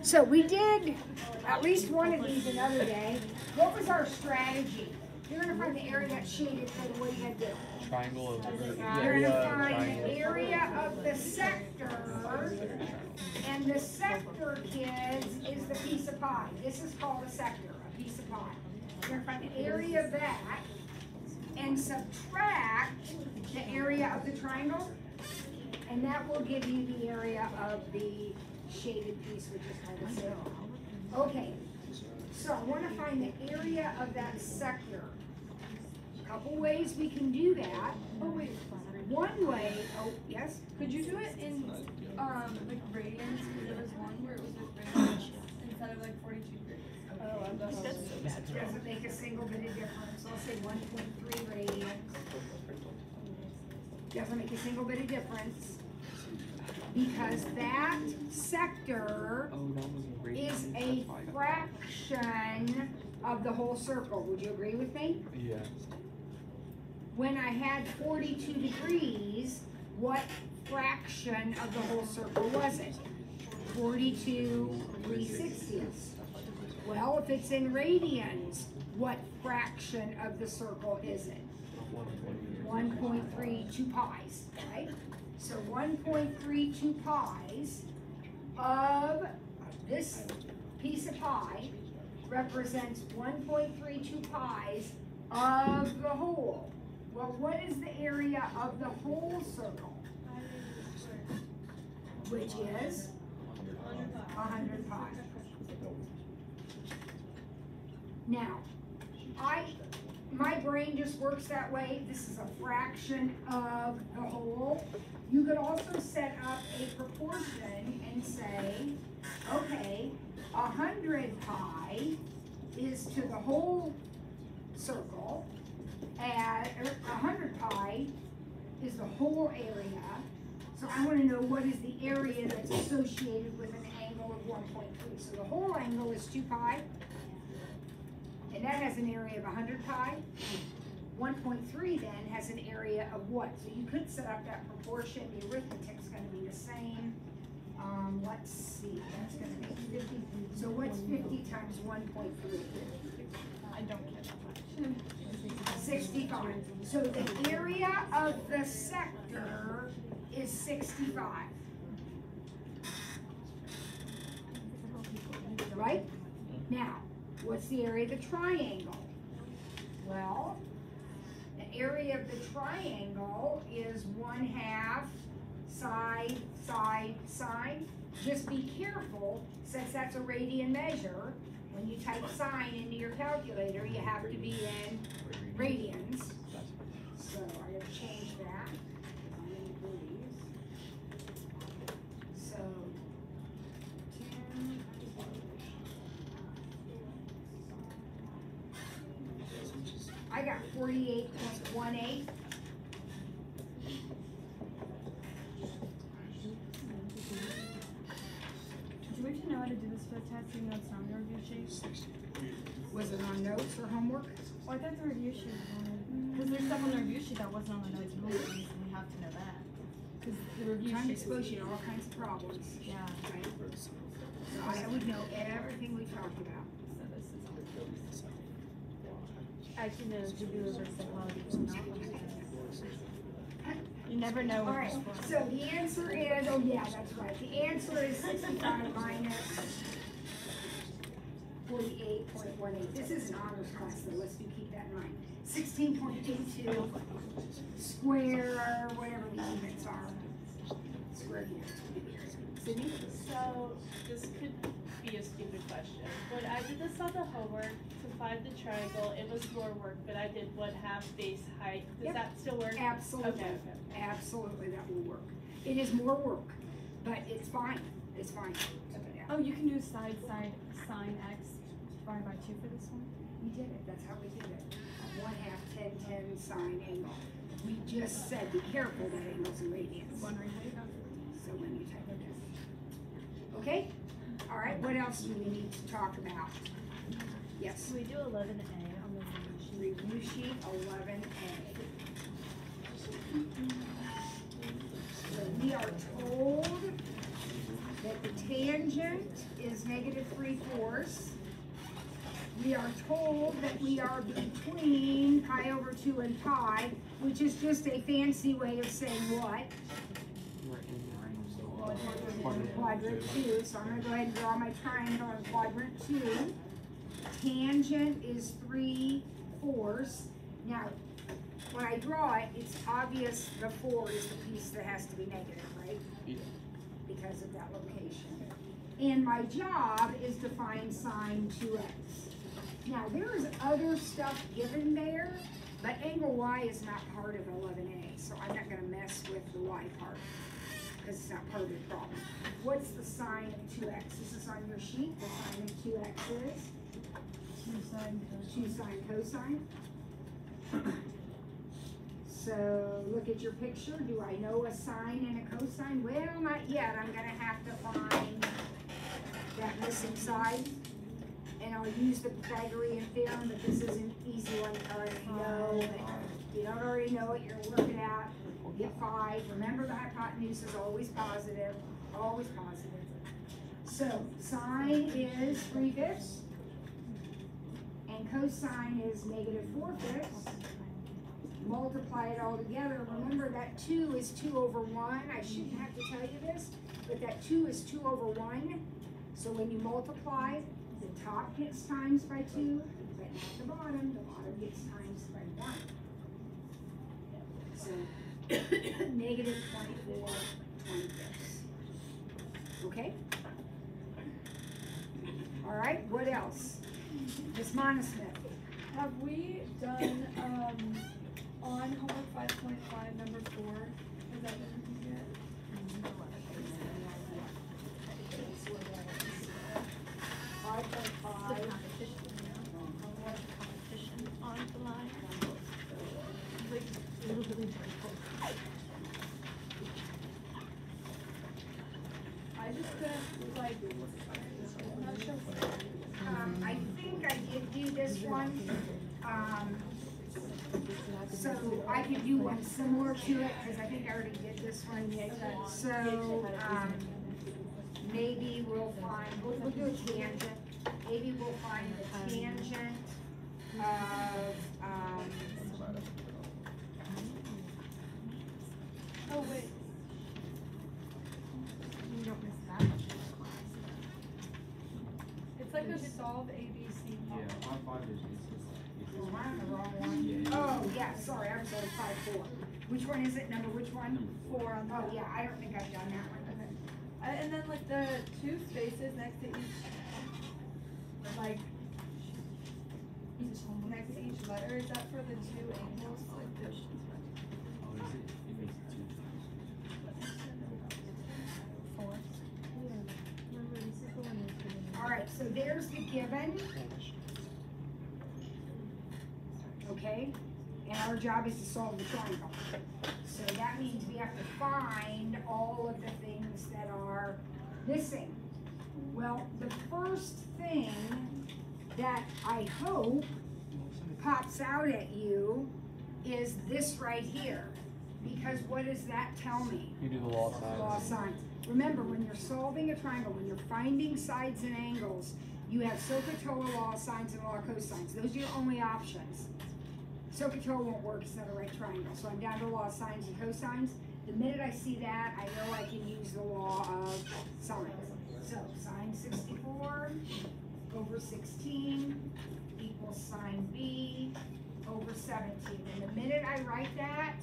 So we did at least one of these another day. What was our strategy? You're going to find the area that's shaded, so what are you going to do? Triangle of the You're going to find the area of the sector, and the sector, kids, is the piece of pie. This is called a sector, a piece of pie. You're going to find the area of that, and subtract the area of the triangle, and that will give you the area of the shaded piece, which is called a circle. Okay, so I want to find the area of that sector. A couple ways we can do that. Oh wait, One way, oh yes? could you do it in like radians? Because there was one where it was like radians instead of like 42 degrees. Oh, that's so bad. Doesn't make a single bit of difference. I'll say 1.3 radians. Doesn't make a single bit of difference. Because that sector is a fraction of the whole circle. Would you agree with me? Yeah. When I had 42 degrees, what fraction of the whole circle was it? 42 3/60. Well, if it's in radians, what fraction of the circle is it? 1.32 pies, right? So 1.32 pies of this piece of pie represents 1.32 pies of the whole. Well, what is the area of the whole circle? Which is 100 pies. Now, my brain just works that way. This is a fraction of the whole. You could also set up a proportion and say, okay, 100 pi is to the whole circle, and 100 pi is the whole area. So I want to know what is the area that's associated with an angle of 1.3. So the whole angle is 2 pi. And that has an area of 100 pi. 1.3 then has an area of what? So you could set up that proportion. The arithmetic's going to be the same. Let's see. That's going to be 50. So what's 50 times 1.3? I don't care that much. 65. So the area of the sector is 65. Right? Now, what's the area of the triangle? Well, the area of the triangle is 1/2 side, side, side. Just be careful, since that's a radian measure, when you type sine into your calculator, you have to be in radians. So I gotta change that. So 10. I got 48.18. Do we have to know how to do this for the test, even though it's not the review sheet? Was it on notes or homework? Well, I thought the review sheet was on it. Because there's stuff on the review sheet that wasn't on the notes and rules, and we have to know that. Because the review Trying to sheet expose you to all kinds of problems. Yeah. Right? So I would know everything we talked about. So this is actually no, to do reverse psychology is not what it is. You never know All what right, it's for. so the answer is, oh yeah, that's right. The answer is 65 minus 48.18. This is an honors class, so let's keep that in mind. 16.82 square, whatever the units are. Square units. Sydney? So, this could be a stupid question. When I did this on the homework, to find the triangle, it was more work, but I did 1/2 base height. Does Yep. that still work? Absolutely. Okay. Absolutely, that will work. It is more work, but it's fine. It's fine. Oh, you can do side sine x divided by 2 for this one? We did it. That's how we did it. 1/2 10 sine angle. We just said be careful that angles and radians. Wondering how you got it. So when you type it in. Okay? All right, what else do we need to talk about? Yes. So we do 11A on the review sheet. Review sheet 11A. So we are told that the tangent is -3/4. We are told that we are between pi/2 and pi, which is just a fancy way of saying what? Quadrant 2. So I'm going to go ahead and draw my triangle in quadrant 2. Tangent is 3/4. Now, when I draw it, it's obvious the 4 is the piece that has to be negative, right? Yeah. Because of that location. And my job is to find sine 2x. Now, there is other stuff given there, but angle y is not part of 11a, so I'm not going to mess with the y part, because it's not part of the problem. What's the sine of 2x? This is on your sheet. The sine of 2x is? 2 sine cosine. So look at your picture. Do I know a sine and a cosine? Well, not yet. I'm going to have to find that missing side. And I'll use the Pythagorean theorem, but this is an easy one. You already know it. If you don't already know it, you're working out. Get 5. Remember, the hypotenuse is always positive. Always positive. So sine is 3/5. And cosine is -4/5. Multiply it all together. Remember that 2 is 2/1. I shouldn't have to tell you this, but that 2 is 2/1. So when you multiply, the top gets times by 2, but not the bottom. The bottom gets times by 1. So -24/25. Okay? All right, what else? Miss Monosmith. Have we done, on homework 5.5, number 4, has that been reviewed yet? 5.5. Competition on the line. I just couldn't, like, I'm not sure. I think I did do this one. So I could do one similar to it, because I think I already did this one. So, maybe we'll find, we'll do a tangent. Maybe we'll find the tangent of, Oh, wait. You don't miss that much in class. It's like a solve ABC problem. Yeah, on 5 is just oh, I'm on the wrong one. Yeah. Oh, yeah, sorry, I was on 5.4. Which one is it? Number which one? Number 4 on the. Oh, yeah, I don't think I've done that one. And then like the 2 spaces next to each, like, next to each letter, is that for the 2 angles? Like the, Oh, is it? It makes it 2. All right, so there's the given. Okay, and our job is to solve the triangle. So that means we have to find all of the things that are missing. Well, the first thing that I hope pops out at you is this right here. Because what does that tell me? You do the law signs. Law of sines. Remember, when you're solving a triangle, when you're finding sides and angles, you have SOHCAHTOA, law of sines, and law of cosines. Those are your only options. SOHCAHTOA won't work, it's not a right triangle. So I'm down to law of sines and cosines. The minute I see that, I know I can use the law of sines. So sine 64 over 16 equals sine B over 17. And the minute I write that,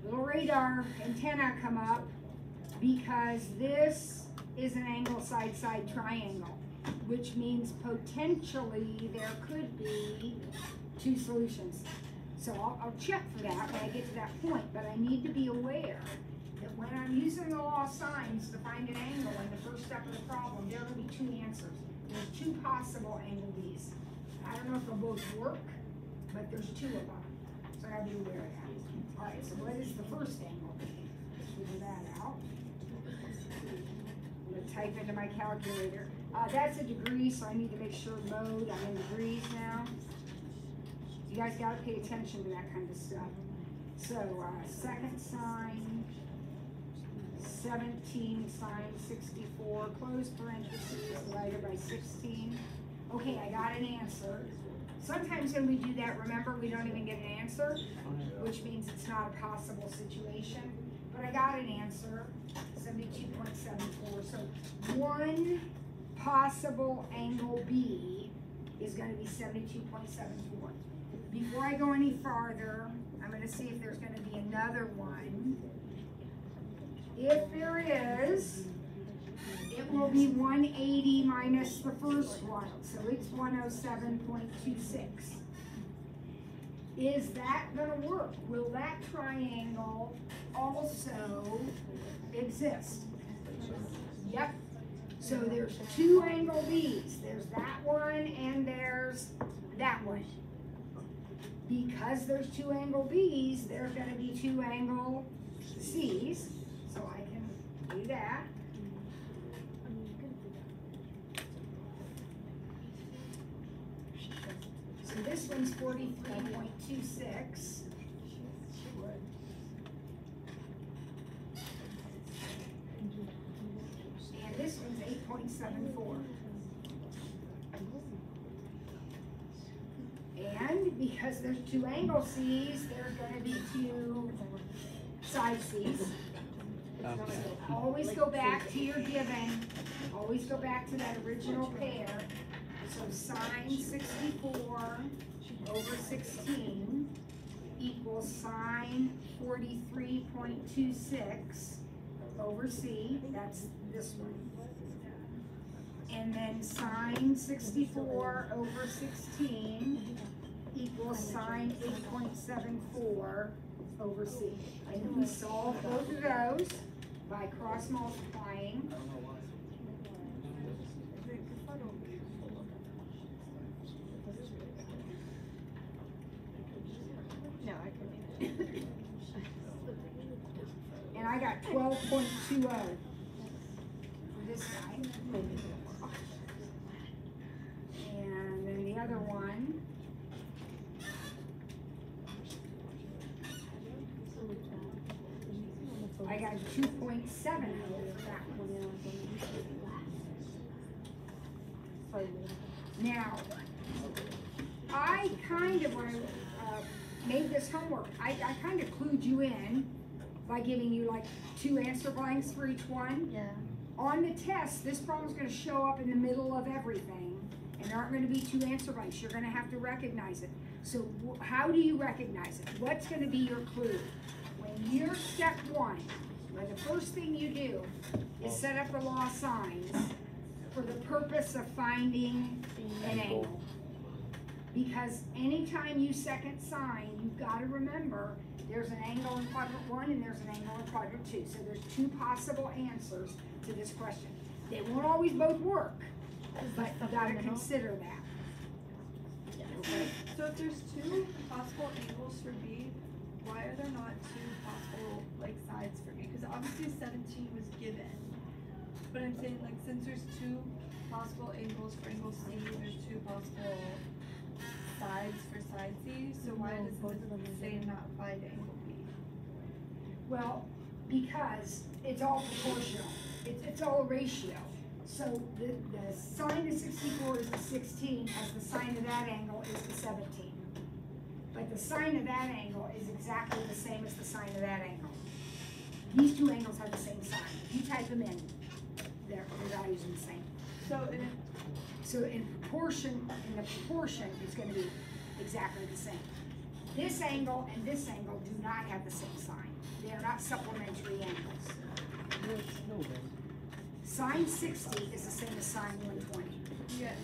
little radar antenna come up, because this is an angle side-side triangle, which means potentially there could be 2 solutions. So I'll check for that when I get to that point, but I need to be aware that when I'm using the law of sines to find an angle in the first step of the problem, there will be 2 answers. There's 2 possible angle B's. I don't know if they'll both work, but there's 2 of them. So I gotta be aware of that. All right, so what is the first angle B? Let's figure that out. I'm gonna type into my calculator. That's a degree, so I need to make sure mode, I'm in degrees now. You guys gotta pay attention to that kind of stuff. So, second sine, 17 sine 4 close parentheses divided by 16. Okay, I got an answer. Sometimes when we do that, remember, we don't even get an answer, which means it's not a possible situation. But I got an answer, 72.74. So one possible angle B is going to be 72.74. Before I go any farther, I'm going to see if there's going to be another one. If there is, it will be 180 minus the first one, so it's 107.26. Is that gonna work? Will that triangle also exist? Yep. So there's 2 angle B's. There's that one and there's that one. Because there's 2 angle B's, there's gonna be 2 angle C's. So I can do that. So this one's 43.26. And this one's 8.74. And because there's 2 angle C's, there's going to be 2 side C's. Okay. Always go back to your given. Always go back to that original pair. So sine 64 over 16 equals sine 43.26 over C. That's this one. And then sine 64 over 16 equals sine 8.74 over C. And we solve both of those by cross multiplying. No, I couldn't. And I got 12.20 for this guy. And then the other one. I got 2.70 for that one. Now, I kind of, when I made this homework, I kind of clued you in by giving you like 2 answer blanks for each one. Yeah. On the test, this problem's going to show up in the middle of everything, and there aren't going to be 2 answer blanks. You're going to have to recognize it. So how do you recognize it? What's going to be your clue? When you're step 1, where the first thing you do is set up the law of signs for the purpose of finding an angle. Because anytime you second sign, you've got to remember there's an angle in quadrant 1 and there's an angle in quadrant 2. So there's 2 possible answers to this question. They won't always both work, but you got to consider that. Okay? So if there's 2 possible angles for B, why are there not 2 possible like sides for B? Because obviously 17 was given, but I'm saying like since there's 2 possible angles for angle C, there's 2 possible sides for side C. So why does it say not find angle B? Well, because it's all proportional. It's all a ratio. So the sine of 64 is the 16, as the sine of that angle is the 17. But the sine of that angle is exactly the same as the sine of that angle. These 2 angles have the same sign. If you type them in, their values are the same. So in the proportion, it's going to be exactly the same. This angle and this angle do not have the same sign. They are not supplementary angles. Sine 60 is the same as sine 120. Yes.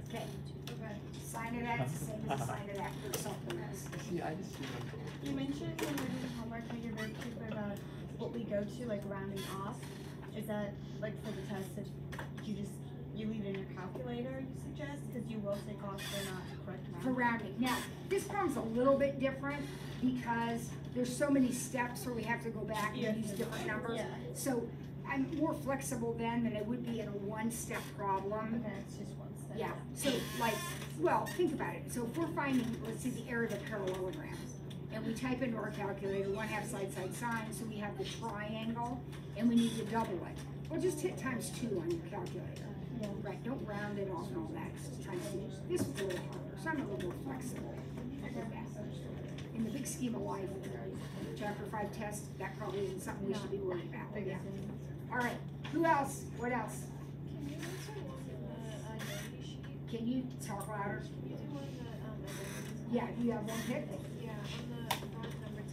Okay. Okay. Sine of that is the same as the sine of that for supplements. See, I just remember. You mentioned when we're doing homework how you're very particular about what we go to, like rounding off. Is that like for the test if you leave it in your calculator, you suggest? Because you will take off the not correct For rounding. Now, this problem's a little bit different because there's so many steps where we have to go back and use different numbers. Yeah. So I'm more flexible then than it would be in a 1-step problem. Okay, it's just 1 step. Yeah, so like, well, think about it. So if we're finding, let's see, the area of a parallelogram, and we type into our calculator 1/2 side sine, so we have the triangle, and we need to double it. Well, just hit ×2 on your calculator. Yeah. Right, don't round it off and all that, it's ×2. This was a little harder, so I'm a little more flexible with that. In the big scheme of life, chapter 5 test, that probably isn't something we should be worried about, but yeah. All right, who else? What else? Can you answer one on the identity sheet? Can you talk louder? Can you do one on the identity? Yeah, do you have one pick? Yeah, on the front number 10.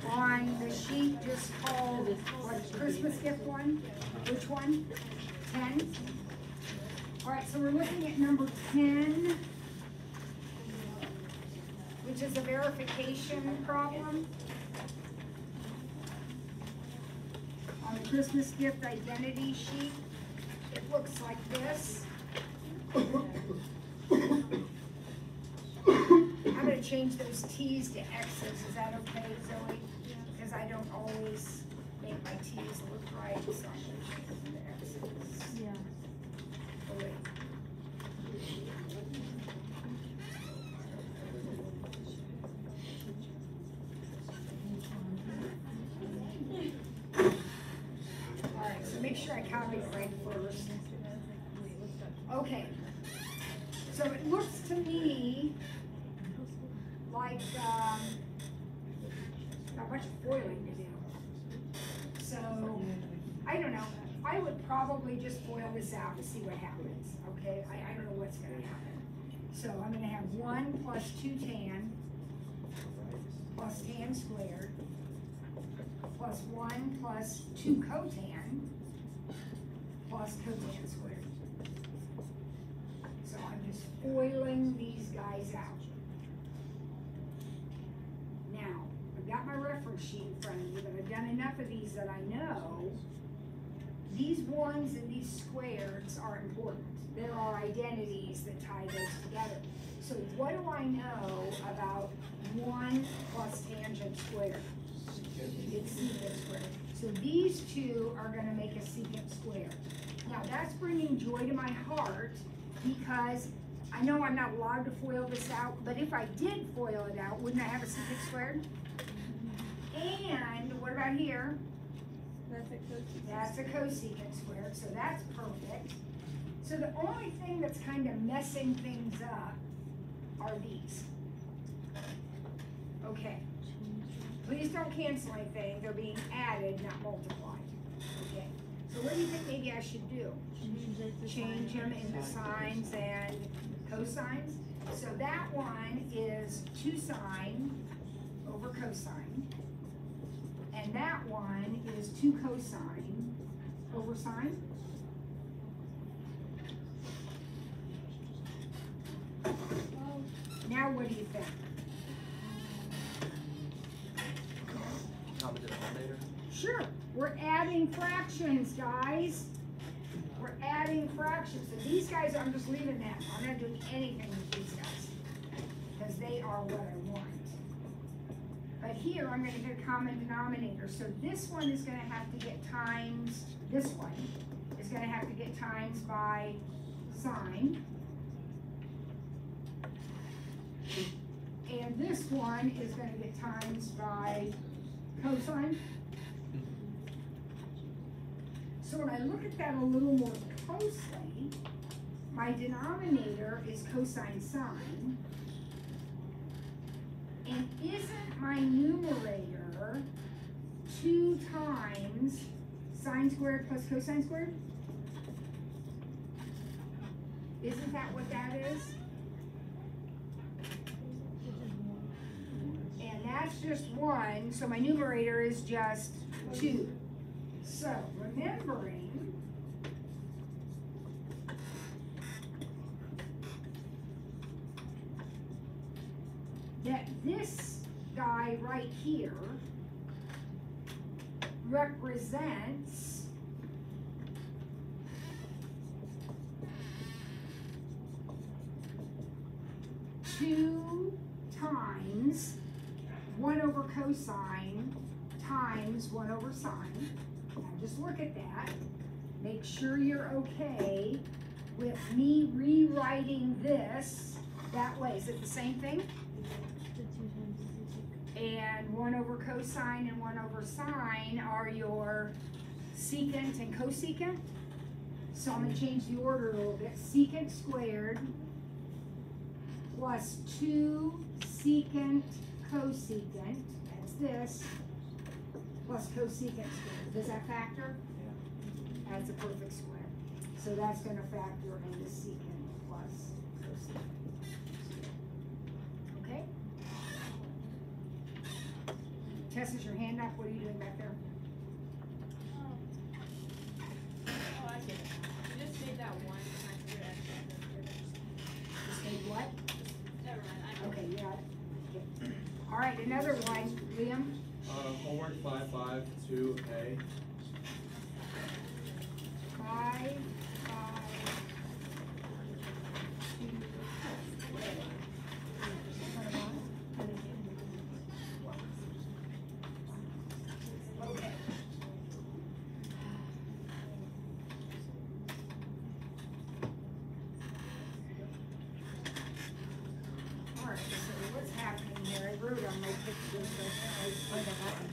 On the sheet just called, what, Christmas gift one? Which one? 10? All right, so we're looking at number 10, which is a verification problem. On the Christmas gift identity sheet, it looks like this. I'm gonna change those T's to X's, is that okay, Zoe? Because I don't always make my T's look right, so I'm gonna change them to X's. Yeah. Oh, wait. Alright, so make sure I copy it right first. Okay. So it looks to me like, not much foiling to do. So, I don't know, I would probably just foil this out and see what happens, okay? I don't know what's gonna happen. So I'm gonna have 1 plus 2 tan plus tan squared plus 1 plus 2 cotan plus cotan squared. So I'm just foiling these guys out. Now, I've got my reference sheet in front of me, but I've done enough of these that I know these ones and these squares are important. There are identities that tie those together. So what do I know about 1 plus tangent squared? It's secant squared. So these two are gonna make a secant squared. Now that's bringing joy to my heart because I know I'm not allowed to FOIL this out, but if I did FOIL it out, wouldn't I have a secant squared? And what about here? That's a cosecant. That's a cosecant squared, so that's perfect. So the only thing that's kind of messing things up are these. Okay. Please don't cancel anything, they're being added, not multiplied. Okay. So what do you think maybe I should do? Change them into sines and cosines. So that one is 2 sine over cosine. And that one is 2 cosine over sine. Now what do you think? Common denominator? Sure, we're adding fractions, guys. We're adding fractions. So these guys, I'm just leaving them. I'm not doing anything with these guys because they are what I want. But here, I'm going to get a common denominator. So this one is going to have to get times, this one is going to have to get times by sine. And this one is going to get times by cosine. So when I look at that a little more closely, my denominator is cosine sine. And isn't my numerator 2 times sine squared plus cosine squared? Isn't that what that is? And that's just 1, so my numerator is just 2. So, remembering that this guy right here represents two times 1 over cosine times 1 over sine. Now just look at that. Make sure you're okay with me rewriting this that way. Is it the same thing? and 1 over cosine and 1 over sine are your secant and cosecant. So I'm gonna change the order a little bit. Secant squared plus 2 secant cosecant, that's this, plus cosecant squared. Does that factor? Yeah. That's a perfect square. So that's gonna factor into secant plus cosecant. Okay? Tess, is your hand up? What are you doing back there? Oh, I get it. You just made that one time for your extra. Just made what? Never mind. I know. Okay, you got it. Okay. All right, another one, Liam. Homework 552A. 5, 2. Okay. All right, so what's happening here? I wrote on my picture, but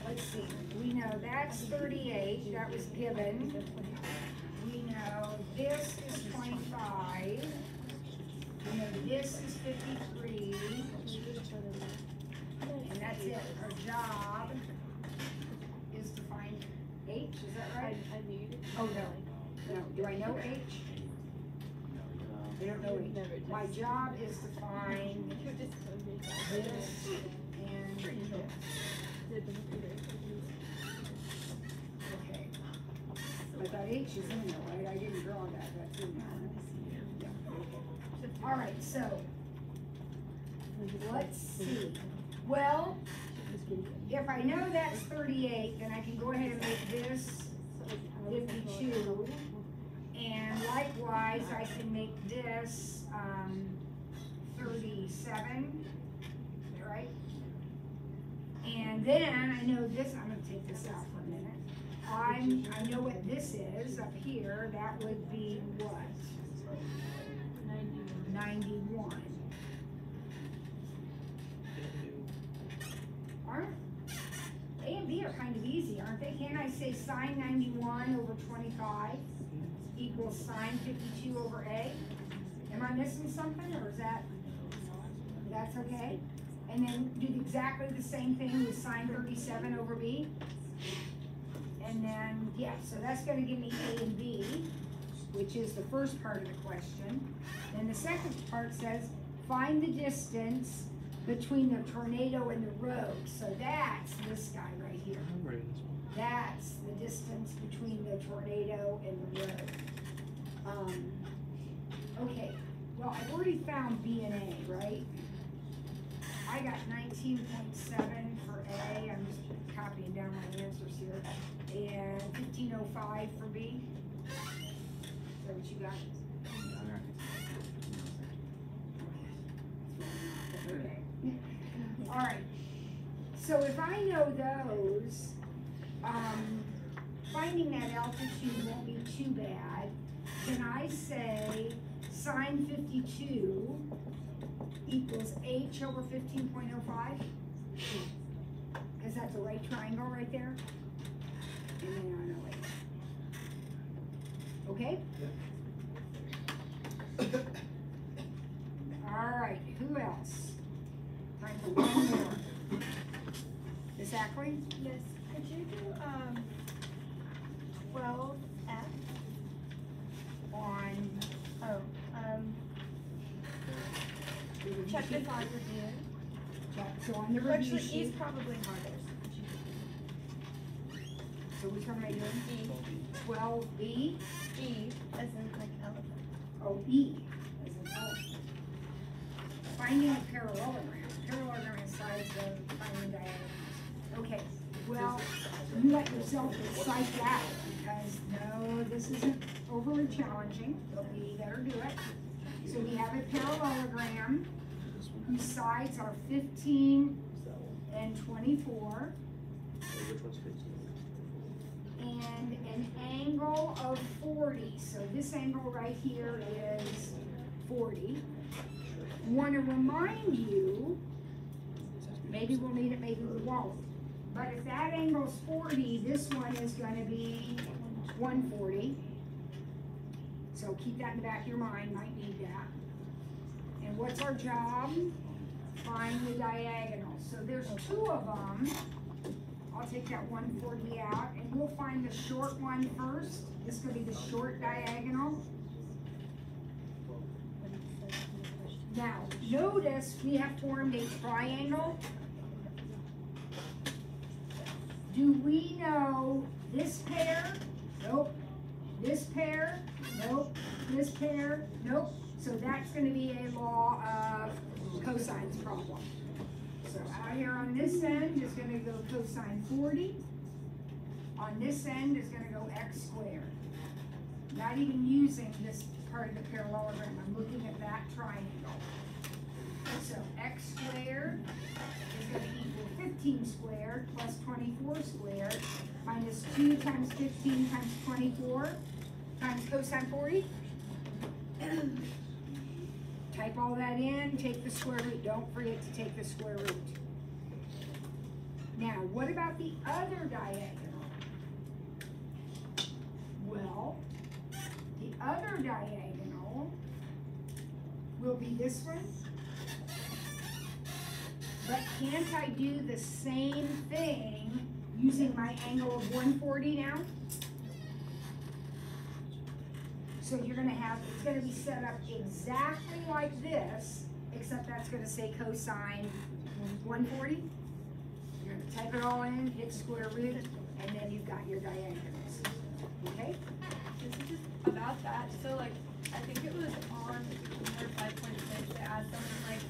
let's see. We know that's 38, that was given. We know this is 25. We know this is 53. And that's it. Our job is to find H, is that right? I knew you didn't. Oh, no. No, do I know H? I don't know H. My job is to find You just told me that. this and this. Okay. I thought H is in there, right? I didn't draw that, that's in there. Yeah, okay. All right, so, let's see. Well, if I know that's 38, then I can go ahead and make this 52. And likewise, I can make this, 37, is that right? And then I know this, I'm gonna take this out for a minute. I know what this is up here, that would be what? 91. Aren't, A and B are kind of easy, aren't they? Can't I say sine 91 over 25 equals sine 52 over A? Am I missing something, or is that's okay? And then do exactly the same thing with sine 37 over B? And then, yeah, so that's gonna give me A and B, which is the first part of the question. Then the second part says, find the distance between the tornado and the road. So that's this guy right here. That's the distance between the tornado and the road. Okay, well, I've already found B and A, right? I got 19.7 for A, I'm just copying down my answers here, and 1505 for B. Is that what you got? Okay. All right. So if I know those, finding that altitude won't be too bad. Can I say sine 52 equals h over 15.05? Because that's a right triangle right there. And then I know h. Okay? All right, who else? Time for one more. Miss Ackley? Yes, could you do, 12F? On Chapter 5 review. so on the review Actually, E is sheet. probably harder. So which one am I doing? E. 12B? E, as in like elephant. Oh, E, as in elephant. Finding a parallelogram. Parallelogram is sides of finding diagonals. Okay, well, you let yourself get psyched out because no, this isn't overly challenging, but we better do it. So we have a parallelogram whose sides are 15 and 24. Which one's 15? And an angle of 40. So this angle right here is 40. Want to remind you, maybe we'll need it, maybe we won't. But if that angle's 40, this one is gonna be 140. So keep that in the back of your mind, might need that. And what's our job? Find the diagonal. So there's two of them. I'll take that 140 out, and we'll find the short one first. This is gonna be the short diagonal. Now, notice we have formed a triangle. Do we know this pair? Nope. This pair? Nope. This pair? Nope. So that's gonna be a law of cosine's problem. So out here on this end is gonna go cosine 40. On this end is gonna go x squared. Not even using this part of the parallelogram, I'm looking at that triangle. So x squared is gonna equal 15 squared plus 24 squared minus 2 times 15 times 24 times cosine 40. Type all that in, take the square root. Don't forget to take the square root. Now, what about the other diagonal? Well, the other diagonal will be this one. But can't I do the same thing using my angle of 140 now? So you're gonna have, it's gonna be set up exactly like this, except that's gonna say cosine 140. You're gonna type it all in, hit square root, and then you've got your diagonals. Okay? This is just about that. So like, I think it was on number 5.6, they asked something like,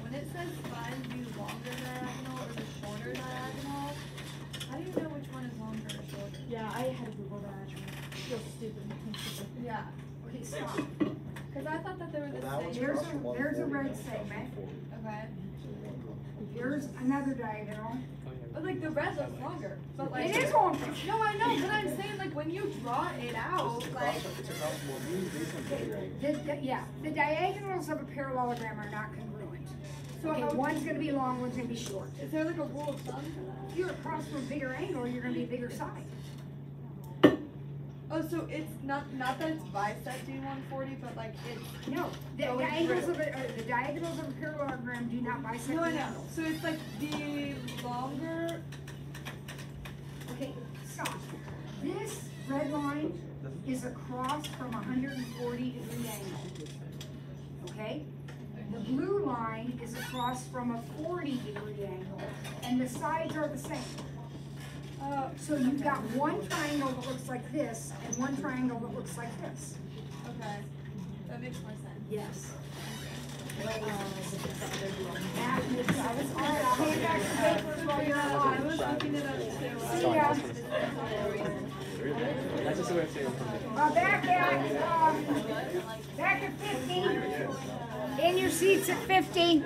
when it says find the longer diagonal or the shorter diagonal, how do you know which one is longer or shorter? Yeah, I had to Google that. I feel stupid. Yeah, Okay, stop. because I thought that they were the same. There's a red segment. Okay. Here's another diagonal. But like the red looks longer. But like It is longer. No, I know, but I'm saying like when you draw it out, like Yeah, the diagonals of a parallelogram are not congruent. so Okay, how, one's gonna be long, one's gonna be short. is there like a rule of thumb for that? If you're across from a bigger angle, you're gonna be a bigger side. Oh, so it's not that it's bisecting 140, but like it's No, the Going angles through. of the diagonals of a parallelogram do not bisect no, I the know. angles. So it's like the longer. Okay, stop. This red line is across from a 140-degree angle. Okay? The blue line is across from a 40-degree angle, and the sides are the same. So you've got one triangle that looks like this, and one triangle that looks like this. Okay, that makes more sense. Yes. That makes sense. All right, I'll hand back the papers while you're I on. was looking it up too. See ya. That's just the way of saying Back at 50. In your seats at 50.